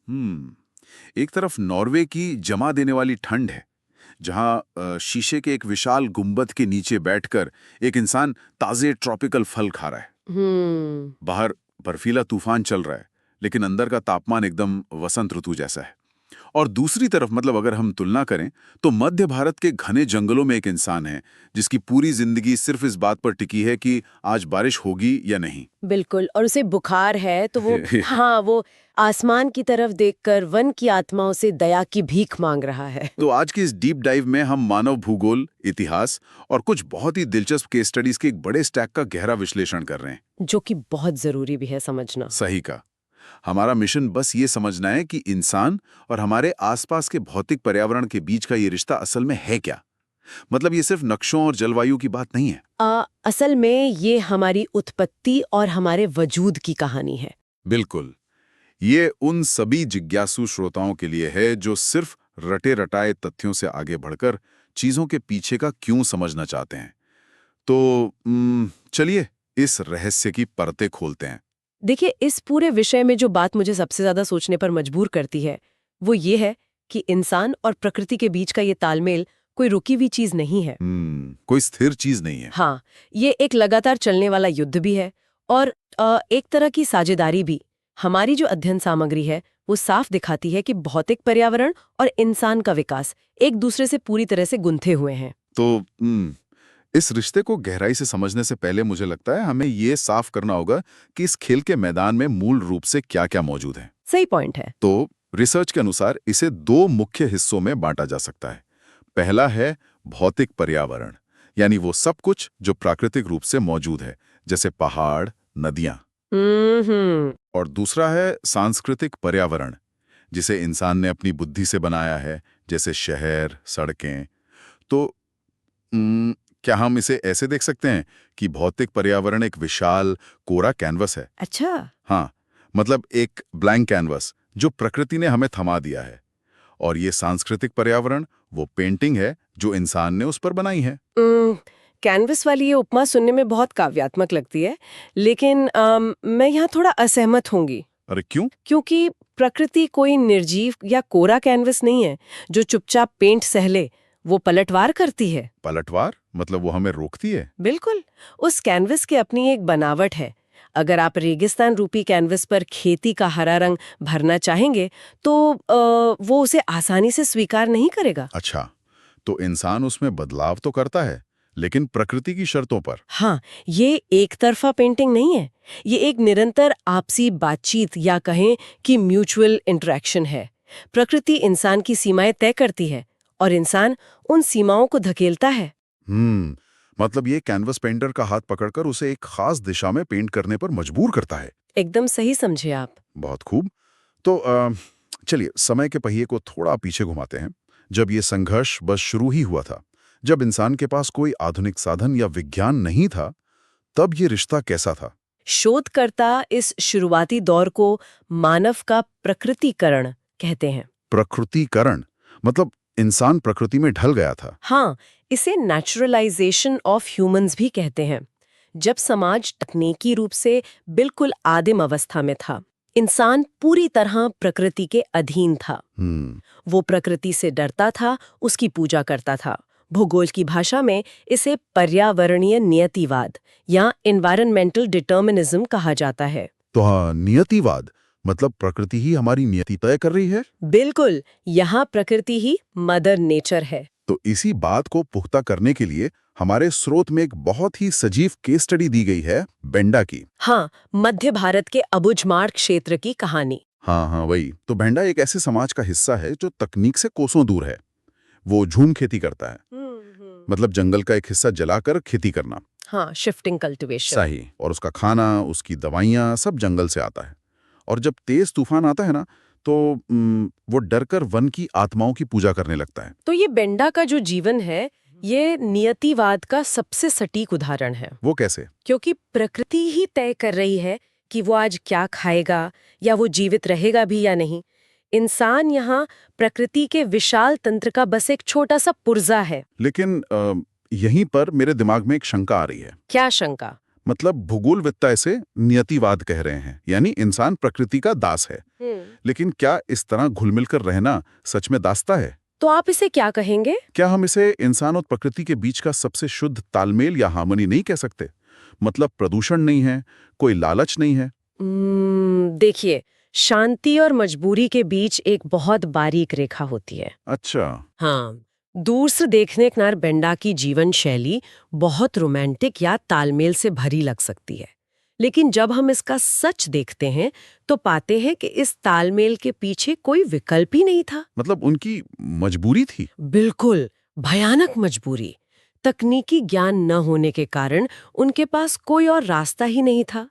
एक तरफ नॉर्वे की जमा देने वाली ठंड है, जहां शीशे के एक विशाल गुंबद के नीचे बैठकर एक इंसान ताजे ट्रॉपिकल फल खा रहा है। बाहर बर्फीला तूफान चल रहा है, लेकिन अंदर का तापमान एकदम वसंत ऋतु जैसा है। और दूसरी तरफ मतलब अगर हम तुलना करें तो मध्य भारत के घने जंगलों में एक इंसान है जिसकी पूरी जिंदगी सिर्फ इस बात पर टिकी है कि आज बारिश होगी या नहीं। बिल्कुल, और उसे बुखार है तो वो हाँ, वो आसमान की तरफ देखकर वन की आत्माओं से दया की भीख मांग रहा है। तो आज की इस डीप डाइव में हम मानव भूगोल, इतिहास और कुछ बहुत ही दिलचस्प केस स्टडीज के एक बड़े स्टैक का गहरा विश्लेषण कर रहे हैं, जो कि बहुत जरूरी भी है समझना। सही का। हमारा मिशन बस ये समझना है कि इंसान और हमारे आसपास के भौतिक पर्यावरण के बीच का ये रिश्ता असल में है क्या। मतलब ये सिर्फ नक्शों और जलवायु की बात नहीं है। असल में ये हमारी उत्पत्ति और हमारे वजूद की कहानी है। बिल्कुल। ये उन सभी जिज्ञासु श्रोताओं के लिए है जो सिर्फ रटे रटाए तथ्यों से आगे बढ़कर चीजों के पीछे का क्यों समझना चाहते हैं। तो चलिए इस रहस्य की परतें खोलते हैं। देखिए, इस पूरे विषय में जो बात मुझे सबसे ज्यादा सोचने पर मजबूर करती है वो ये है कि इंसान और प्रकृति के बीच का ये तालमेल कोई रुकी हुई चीज नहीं है। कोई स्थिर चीज नहीं है। हाँ, ये एक लगातार चलने वाला युद्ध भी है और एक तरह की साझेदारी भी। हमारी जो अध्ययन सामग्री है वो साफ दिखाती है कि भौतिक पर्यावरण और इंसान का विकास एक दूसरे से पूरी तरह से गुंथे हुए हैं। तो इस रिश्ते को गहराई से समझने से पहले मुझे लगता है हमें ये साफ करना होगा कि इस खेल के मैदान में मूल रूप से क्या-क्या मौजूद है। सही पॉइंट है। तो रिसर्च के अनुसार इसे दो मुख्य हिस्सों में बांटा जा सकता है। पहला है भौतिक पर्यावरण, यानी वो सब कुछ जो प्राकृतिक रूप से मौजूद है, जैसे पहाड़, नदियां। और दूसरा है सांस्कृतिक पर्यावरण, जिसे इंसान ने अपनी बुद्धि से बनाया है, जैसे शहर, सड़कें। तो क्या हम इसे ऐसे देख सकते हैं कि भौतिक पर्यावरण एक विशाल कोरा कैनवस है? अच्छा। हाँ, मतलब एक ब्लैंक कैनवस जो प्रकृति ने हमें थमा दिया है। और ये सांस्कृतिक पर्यावरण वो पेंटिंग है जो इंसान ने उस पर बनाई है। कैनवस वाली ये उपमा सुनने में बहुत काव्यात्मक लगती है, लेकिन मैं यहाँ थोड़ा असहमत होंगी। अरे क्यों? क्योंकि प्रकृति कोई निर्जीव या कोरा कैनवस नहीं है जो चुपचाप पेंट सहले। वो पलटवार करती है। पलटवार? मतलब वो हमें रोकती है? बिल्कुल। उस कैनवस की अपनी एक बनावट है। अगर आप रेगिस्तान रूपी कैनवस पर खेती का हरा रंग भरना चाहेंगे तो वो उसे आसानी से स्वीकार नहीं करेगा। अच्छा, तो इंसान उसमें बदलाव तो करता है, लेकिन प्रकृति की शर्तों पर। हाँ, ये एक तरफा पेंटिंग नहीं है। ये एक निरंतर आपसी बातचीत या कहें कि म्यूचुअल इंटरेक्शन है। प्रकृति इंसान की सीमाएं तय करती है और इंसान उन सीमाओं को धकेलता है। मतलब ये कैनवस पेंटर का हाथ पकड़कर उसे एक खास दिशा में पेंट करने पर मजबूर करता है। एकदम सही समझे आप। बहुत खूब। तो चलिए समय के पहिए को थोड़ा पीछे घुमाते हैं। जब ये संघर्ष बस शुरू ही हुआ था, जब इंसान के पास कोई आधुनिक साधन या विज्ञान नहीं था, तब ये रिश्ता कैसा था? शोधकर्ता इस शुरुआती दौर को मानव का प्रकृतिकरण कहते हैं। प्रकृतिकरण मतलब इंसान प्रकृति में ढल गया था। हाँ, इसे नेचुरलाइजेशन ऑफ ह्यूमंस भी कहते हैं। जब समाज तकनीकी रूप से बिल्कुल आदिम अवस्था में था, इंसान पूरी तरह प्रकृति के अधीन था। वो प्रकृति से डरता था, उसकी पूजा करता था। भूगोल की भाषा में इसे पर्यावरणीय नियतिवाद या एनवायरमेंटल डिटर्मिनिज्म कहा जाता है। तो हाँ, नियतिवाद मतलब प्रकृति ही हमारी नियति तय कर रही है? बिल्कुल, यहाँ प्रकृति ही मदर नेचर है। तो इसी बात को पुख्ता करने के लिए हमारे स्रोत में एक बहुत ही सजीव केस स्टडी दी गई है, बेंडा की। हाँ, मध्य भारत के अबुझमाड़ क्षेत्र की कहानी। हाँ, वही। तो बेंडा एक ऐसे समाज का हिस्सा है जो तकनीक से कोसों दूर है। वो झूम खेती करता है, मतलब जंगल का एक हिस्सा जलाकर खेती करना। हाँ, शिफ्टिंग कल्टीवेशन। सही। और उसका खाना, उसकी दवाइयाँ सब जंगल से आता है। और जब तेज तूफान आता है ना, तो वो डरकर वन की आत्माओं की पूजा करने लगता है। तो ये बेंडा का जो जीवन है, ये नियतिवाद का सबसे सटीक उदाहरण है। वो कैसे? क्योंकि प्रकृति ही तय कर रही है कि वो आज क्या खाएगा या वो जीवित रहेगा भी या नहीं। इंसान यहाँ प्रकृति के विशाल तंत्र का बस एक छोटा सा पुर्जा है। लेकिन यहीं पर मेरे दिमाग में एक शंका आ रही है। क्या शंका? मतलब भूगोलविद्ता इसे नियतिवाद कह रहे हैं, यानी इंसान प्रकृति का दास है। लेकिन क्या इस तरह घुल-मिल कर रहना सच में दासता है? तो आप इसे क्या कहेंगे? क्या हम इसे इंसान और प्रकृति के बीच का सबसे शुद्ध तालमेल या हार्मनी नहीं कह सकते? मतलब प्रदूषण नहीं है, कोई लालच नहीं है। देखिए, शांति और मजबूरी के बीच एक बहुत बारीक रेखा होती है। अच्छा। हाँ, दूर से देखने पर बेंडा की जीवन शैली बहुत रोमांटिक या तालमेल से भरी लग सकती है, लेकिन जब हम इसका सच देखते हैं तो पाते हैं कि इस तालमेल के पीछे कोई विकल्प ही नहीं था। मतलब उनकी मजबूरी थी। बिल्कुल, भयानक मजबूरी। तकनीकी ज्ञान न होने के कारण उनके पास कोई और रास्ता ही नहीं था।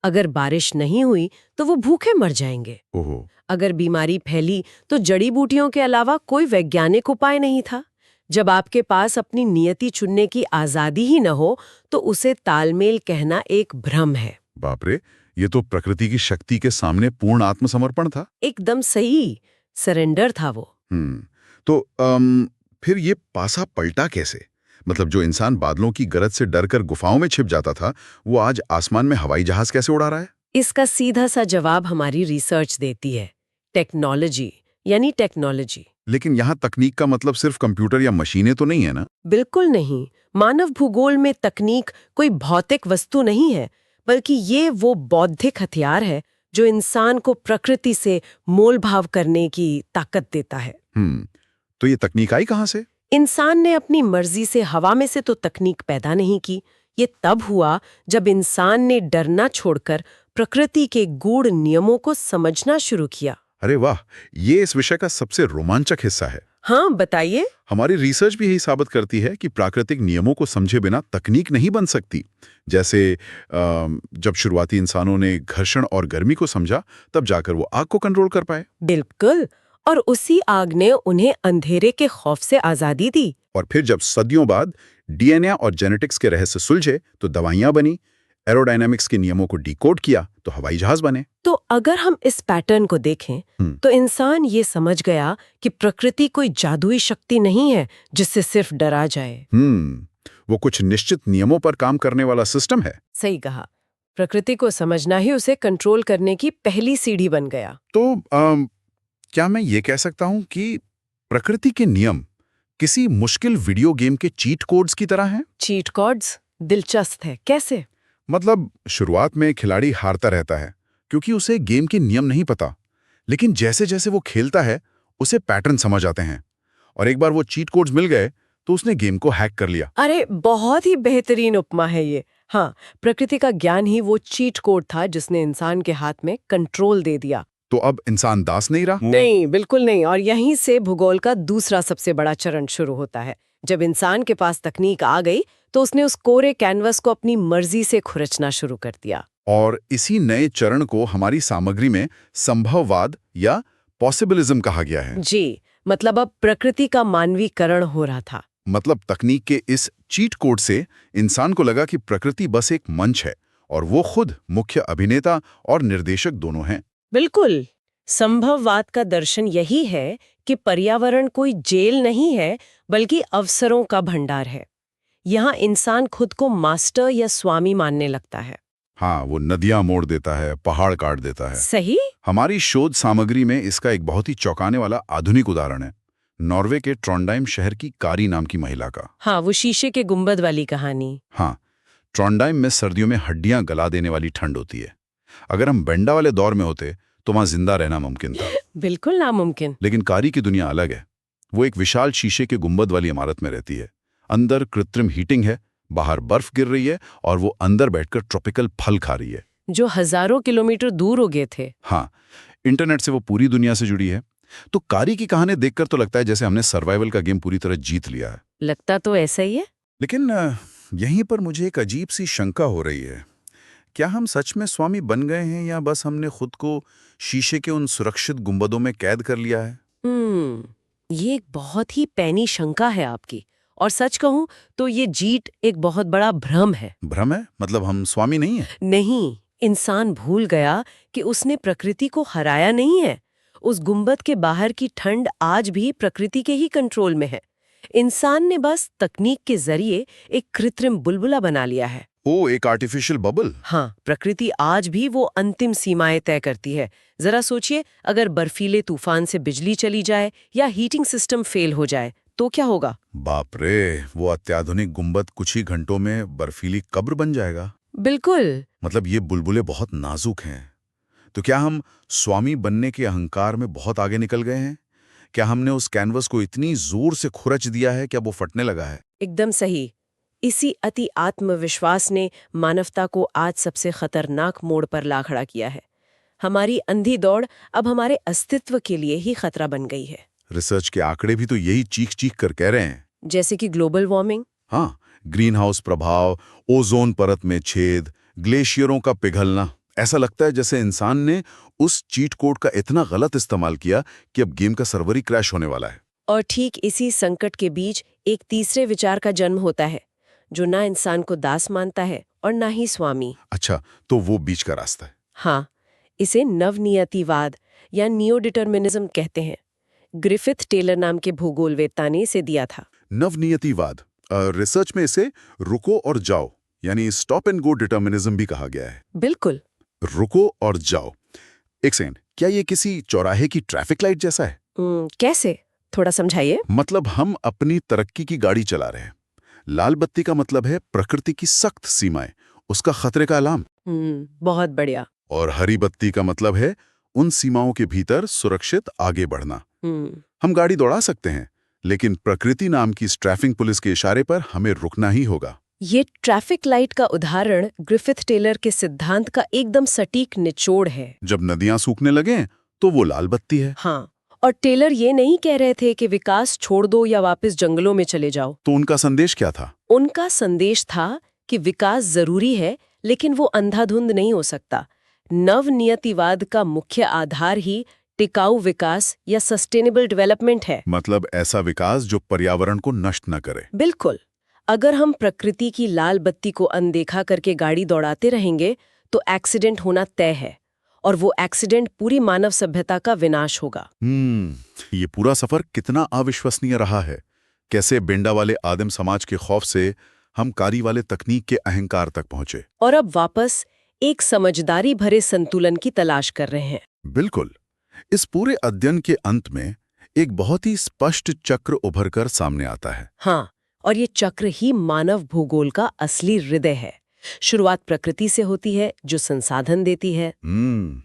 अगर बारिश नहीं हुई तो वो भूखे मर जाएंगे। ओहो। अगर बीमारी फैली तो जड़ी बूटियों के अलावा कोई वैज्ञानिक उपाय नहीं था। जब आपके पास अपनी नियति चुनने की आजादी ही न हो तो उसे तालमेल कहना एक भ्रम है। बाप रे, ये तो प्रकृति की शक्ति के सामने पूर्ण आत्मसमर्पण था। एकदम सही, सरेंडर था वो। तो फिर ये पासा पलटा कैसे? मतलब जो इंसान बादलों की गरज से डरकर गुफाओं में छिप जाता था, वो आज आसमान में हवाई जहाज कैसे उड़ा रहा है? इसका सीधा सा जवाब हमारी रिसर्च देती है, टेक्नोलॉजी, यानी टेक्नोलॉजी। लेकिन यहाँ तकनीक का मतलब सिर्फ कंप्यूटर या मशीनें तो नहीं है ना? बिल्कुल नहीं। मानव भूगोल में तकनीक कोई भौतिक वस्तु नहीं है, बल्कि ये वो बौद्धिक हथियार है जो इंसान को प्रकृति से मोलभाव करने की ताकत देता है। तो ये तकनीक आई कहाँ से? इंसान ने अपनी मर्जी से हवा में से तो तकनीक पैदा नहीं की। ये तब हुआ जब इंसान ने डरना छोड़कर प्रकृति के गूढ़ नियमों को समझना शुरू किया। अरे वाह, ये इस विषय का सबसे रोमांचक हिस्सा है। हाँ, बताइए। हमारी रिसर्च भी यही साबित करती है कि प्राकृतिक नियमों को समझे बिना तकनीक नहीं बन सकती। जैसे जब शुरुआती इंसानों ने घर्षण और गर्मी को समझा, तब जाकर वो आग को कंट्रोल कर पाए। बिल्कुल, और उसी आग ने उन्हें अंधेरे के खौफ से आजादी दी। और फिर जब सदियों बाद डीएनए और जेनेटिक्स के रहस्य सुलझे तो दवाइयां बनी, एरोडायनामिक्स के नियमों को डिकोड किया तो हवाई जहाज बने। तो अगर हम इस पैटर्न को देखें तो इंसान ये समझ गया कि प्रकृति कोई जादुई शक्ति नहीं है जिससे सिर्फ डरा जाए। वो कुछ निश्चित नियमों पर काम करने वाला सिस्टम है। सही कहा। प्रकृति को समझना ही उसे कंट्रोल करने की पहली सीढ़ी बन गया। तो क्या मैं ये कह सकता हूं कि प्रकृति के नियम किसी मुश्किल वीडियो गेम के चीट कोड्स की तरह हैं? Cheat codes? दिलचस्प है, कैसे? मतलब शुरुआत में खिलाड़ी हारता रहता है क्योंकि उसे गेम के नियम नहीं पता, लेकिन जैसे जैसे वो खेलता है उसे पैटर्न समझ आते हैं, और एक बार वो चीट कोड्स मिल गए तो उसने गेम को हैक कर लिया। अरे, बहुत ही बेहतरीन उपमा है ये। हाँ, प्रकृति का ज्ञान ही वो चीट कोड था जिसने इंसान के हाथ में कंट्रोल दे दिया। तो अब इंसान दास नहीं रहा? नहीं, बिल्कुल नहीं। और यहीं से भूगोल का दूसरा सबसे बड़ा चरण शुरू होता है। जब इंसान के पास तकनीक आ गई तो उसने उस कोरे कैनवस को अपनी मर्जी से खुरचना शुरू कर दिया। और इसी नए चरण को हमारी सामग्री में संभववाद या पॉसिबिलिज्म कहा गया है। जी, मतलब अब प्रकृति का मानवीकरण हो रहा था। मतलब तकनीक के इस चीट कोड से इंसान को लगा कि प्रकृति बस एक मंच है और वो खुद मुख्य अभिनेता और निर्देशक दोनों हैं। बिल्कुल। संभववाद का दर्शन यही है कि पर्यावरण कोई जेल नहीं है, बल्कि अवसरों का भंडार है। यहाँ इंसान खुद को मास्टर या स्वामी मानने लगता है। हाँ, वो नदियां मोड़ देता है, पहाड़ काट देता है। सही। हमारी शोध सामग्री में इसका एक बहुत ही चौंकाने वाला आधुनिक उदाहरण है, नॉर्वे के ट्रॉन्डाइम शहर की कारी नाम की महिला का। हाँ, वो शीशे के गुंबद वाली कहानी। हाँ, ट्रॉन्डाइम में सर्दियों में हड्डियां गला देने वाली ठंड होती है। अगर हम बेंडा वाले दौर में होते तो वहां जिंदा रहना मुमकिन था। बिल्कुल नामुमकिन। लेकिन कारी की दुनिया अलग है। वो एक विशाल शीशे के गुंबद वाली इमारत में रहती है। अंदर कृत्रिम हीटिंग है, बाहर बर्फ गिर रही है और वो अंदर बैठकर ट्रॉपिकल फल खा रही है जो हजारों किलोमीटर दूर हो गए थे। हाँ, इंटरनेट से वो पूरी दुनिया से जुड़ी है। तो कारी की कहानी देखकर तो लगता है जैसे हमने सर्वाइवल का गेम पूरी तरह जीत लिया है। लगता तो ऐसा ही है। लेकिन यहीं पर मुझे एक अजीब सी शंका हो रही है। क्या हम सच में स्वामी बन गए हैं या बस हमने खुद को शीशे के उन सुरक्षित गुंबदों में कैद कर लिया है? ये एक बहुत ही पैनी शंका है आपकी, और सच कहूं तो ये जीत एक बहुत बड़ा भ्रम है। भ्रम है? मतलब हम स्वामी नहीं है? नहीं, इंसान भूल गया कि उसने प्रकृति को हराया नहीं है। उस गुंबद के बाहर की ठंड आज भी प्रकृति के ही कंट्रोल में है। इंसान ने बस तकनीक के जरिए एक कृत्रिम बुलबुला बना लिया है। ओ, एक आर्टिफिशियल बबल। हाँ, प्रकृति आज भी वो अंतिम सीमाएं तय करती है। जरा सोचिए, अगर बर्फीले तूफान से बिजली चली जाए या हीटिंग सिस्टम फेल हो जाए तो क्या होगा? बाप रे, वो अत्याधुनिक गुंबद कुछ ही घंटों में बर्फीली कब्र बन जाएगा। बिल्कुल। मतलब ये बुलबुलें बहुत नाजुक हैं। तो क्या हम स्वामी बनने के अहंकार में बहुत आगे निकल गए हैं? क्या हमने उस कैनवस को इतनी जोर से खुरच दिया है, क्या वो फटने लगा है? एकदम सही। इसी अति आत्मविश्वास ने मानवता को आज सबसे खतरनाक मोड़ पर ला खड़ा किया है। हमारी अंधी दौड़ अब हमारे अस्तित्व के लिए ही खतरा बन गई है। रिसर्च के आंकड़े भी तो यही चीख चीख कर कह रहे हैं। जैसे कि ग्लोबल वार्मिंग। हाँ, ग्रीन हाउस प्रभाव, ओजोन परत में छेद, ग्लेशियरों का पिघलना। ऐसा लगता है जैसे इंसान ने उस चीट कोड का इतना गलत इस्तेमाल किया कि अब गेम का सर्वर ही क्रैश होने वाला है। और ठीक इसी संकट के बीच एक तीसरे विचार का जन्म होता है, जो ना इंसान को दास मानता है और ना ही स्वामी। अच्छा, तो वो बीच का रास्ता है। हाँ, इसे नवनियतिवाद या नियो डिटर्मिनिज्म कहते हैं। ग्रिफिथ टेलर नाम के भूगोलवेत्ता ने इसे दिया था। नवनियतिवाद, रिसर्च में इसे रुको और जाओ यानी स्टॉप एंड गो डिटर्मिनिज्म भी कहा गया है। बिल्कुल। रुको और जाओ। एक सेकंड, क्या ये किसी चौराहे की ट्रैफिक लाइट जैसा है? कैसे? थोड़ा समझाइए। मतलब हम अपनी तरक्की की गाड़ी चला रहे हैं। लाल बत्ती का मतलब है प्रकृति की सख्त सीमाएं, उसका खतरे का अलार्म। बहुत बढ़िया। और हरी बत्ती का मतलब है उन सीमाओं के भीतर सुरक्षित आगे बढ़ना। हम गाड़ी दौड़ा सकते हैं, लेकिन प्रकृति नाम की इस ट्रैफिक पुलिस के इशारे पर हमें रुकना ही होगा। ये ट्रैफिक लाइट का उदाहरण ग्रिफिथ टेलर के सिद्धांत का एकदम सटीक निचोड़ है। जब नदियां सूखने लगें तो वो लाल बत्ती है। हाँ, और टेलर ये नहीं कह रहे थे कि विकास छोड़ दो या वापस जंगलों में चले जाओ। तो उनका संदेश क्या था? उनका संदेश था कि विकास जरूरी है, लेकिन वो अंधाधुंध नहीं हो सकता। नवनियतिवाद का मुख्य आधार ही टिकाऊ विकास या सस्टेनेबल डेवलपमेंट है। मतलब ऐसा विकास जो पर्यावरण को नष्ट न करे। बिल्कुल। अगर हम प्रकृति की लाल बत्ती को अनदेखा करके गाड़ी दौड़ाते रहेंगे तो एक्सीडेंट होना तय है, और वो एक्सीडेंट पूरी मानव सभ्यता का विनाश होगा। ये पूरा सफर कितना अविश्वसनीय रहा है। कैसे बेंडा वाले आदिम समाज के खौफ से हम कारी वाले तकनीक के अहंकार तक पहुंचे, और अब वापस एक समझदारी भरे संतुलन की तलाश कर रहे हैं। बिल्कुल। इस पूरे अध्ययन के अंत में एक बहुत ही स्पष्ट चक्र उभरकर सामने आता है। हाँ, और ये चक्र ही मानव भूगोल का असली हृदय है। शुरुआत प्रकृति से होती है, जो संसाधन देती है।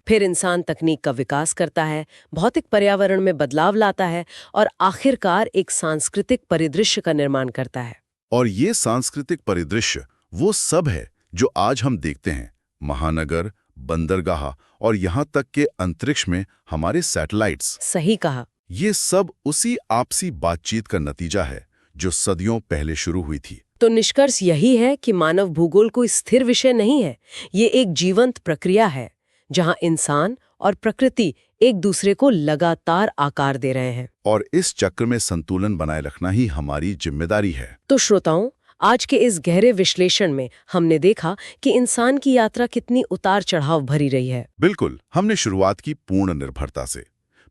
फिर इंसान तकनीक का विकास करता है, भौतिक पर्यावरण में बदलाव लाता है, और आखिरकार एक सांस्कृतिक परिदृश्य का निर्माण करता है। और ये सांस्कृतिक परिदृश्य वो सब है जो आज हम देखते हैं। महानगर, बंदरगाह और यहाँ तक के अंतरिक्ष में हमारे सैटेलाइट्स। सही कहा। ये सब उसी आपसी बातचीत का नतीजा है जो सदियों पहले शुरू हुई थी। तो निष्कर्ष यही है कि मानव भूगोल कोई स्थिर विषय नहीं है। ये एक जीवंत प्रक्रिया है, जहां इंसान और प्रकृति एक दूसरे को लगातार आकार दे रहे हैं। और इस चक्र में संतुलन बनाए रखना ही हमारी जिम्मेदारी है। तो श्रोताओं, आज के इस गहरे विश्लेषण में हमने देखा कि इंसान की यात्रा कितनी उतार चढ़ाव भरी रही है। बिल्कुल। हमने शुरुआत की पूर्ण निर्भरता से,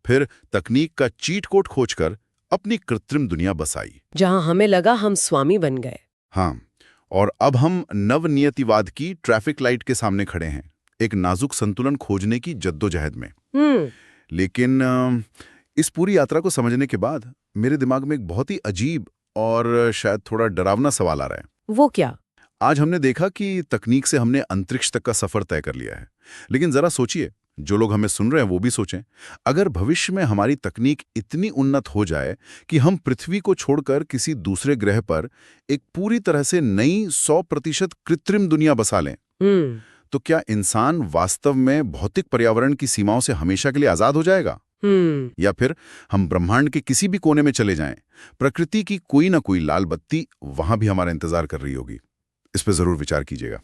फिर तकनीक का चीट कोड खोजकर अपनी कृत्रिम दुनिया बसाई, जहां हमें लगा हम स्वामी बन गए। हाँ, और अब हम नवनियतिवाद की ट्रैफिक लाइट के सामने खड़े हैं, एक नाजुक संतुलन खोजने की जद्दोजहद में। लेकिन इस पूरी यात्रा को समझने के बाद मेरे दिमाग में एक बहुत ही अजीब और शायद थोड़ा डरावना सवाल आ रहा है। वो क्या? आज हमने देखा कि तकनीक से हमने अंतरिक्ष तक का सफर तय कर लिया है, लेकिन जरा सोचिए, जो लोग हमें सुन रहे हैं वो भी सोचें, अगर भविष्य में हमारी तकनीक इतनी उन्नत हो जाए कि हम पृथ्वी को छोड़कर किसी दूसरे ग्रह पर एक पूरी तरह से नई 100% कृत्रिम दुनिया बसा लें, तो क्या इंसान वास्तव में भौतिक पर्यावरण की सीमाओं से हमेशा के लिए आजाद हो जाएगा? या फिर हम ब्रह्मांड के किसी भी कोने में चले जाएं, प्रकृति की कोई ना कोई लाल बत्ती वहां भी हमारा इंतजार कर रही होगी? इस पर जरूर विचार कीजिएगा।